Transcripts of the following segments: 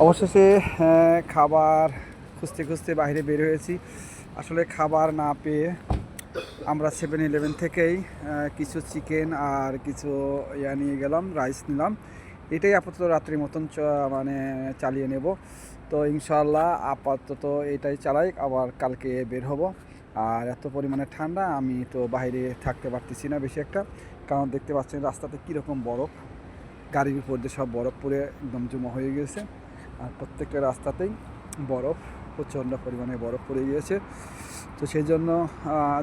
অবশেষে খাবার খুঁজতে খুঁজতে বাইরে বের হয়েছি। আসলে খাবার না পেয়ে আমরা 7-Eleven থেকেই কিছু চিকেন আর কিছু নিয়ে গেলাম, রাইস নিলাম। এটাই আপাতত রাত্রির মতন মানে চালিয়ে নেব। তো ইনশাআল্লাহ আপাতত এটাই চালাই, আবার কালকে বের হব। আর এত পরিমাণে ঠান্ডা, আমি তো বাইরে থাকতে পারতেছি না বেশি একটা, কারণ দেখতে পাচ্ছেন রাস্তাতে কীরকম বরফ, গাড়ির উপর দিয়ে সব বরফ পরে একদম জমা হয়ে গিয়েছে। আর প্রত্যেকটা রাস্তাতেই বরফ, প্রচণ্ড পরিমাণে বরফ পড়ে গিয়েছে। তো সেই জন্য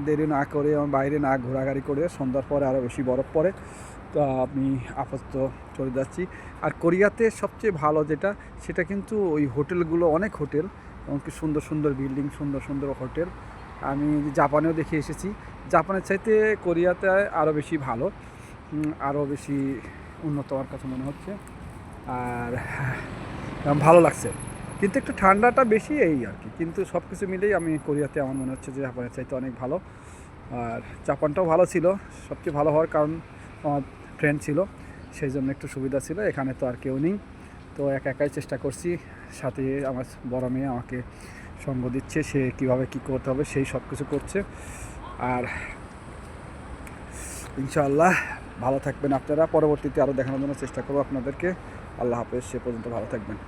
দেরি না করে, আমার বাইরে না ঘোরাঘুরি করে, সন্ধ্যার পরে আরও বেশি বরফ পড়ে। তো আমি আপাতত চলে যাচ্ছি। আর কোরিয়াতে সবচেয়ে ভালো যেটা, সেটা কিন্তু ওই হোটেলগুলো, অনেক হোটেল, এমনকি সুন্দর সুন্দর বিল্ডিং, সুন্দর সুন্দর হোটেল। আমি জাপানেও দেখে এসেছি, জাপানের চাইতে কোরিয়াতে আরও বেশি ভালো, আরও বেশি উন্নত আমার কাছে মনে হচ্ছে। আর ভালো লাগছে, কিন্তু একটু ঠান্ডাটা বেশি এই আর কি। কিন্তু সব কিছু মিলেই আমি কোরিয়াতে আমার মনে হচ্ছে যে জাপানের চাইতে অনেক ভালো। আর জাপানটাও ভালো ছিল, সবচেয়ে ভালো হওয়ার কারণ আমার ফ্রেন্ড ছিল, সেই জন্য একটু সুবিধা ছিল। এখানে তো আর কেউ নেই, তো একা একাই চেষ্টা করছি। সাথে আমার বড় মেয়ে আমাকে সঙ্গ দিচ্ছে, সে কীভাবে কী করতে হবে সেই সব কিছু করছে। আর ইনশাআল্লাহ ভালো থাকবেন আপনারা, পরবর্তীতে আরও দেখানোর জন্য চেষ্টা করবো আপনাদেরকে। আল্লাহ হাফেজ, সে পর্যন্ত ভালো থাকবেন।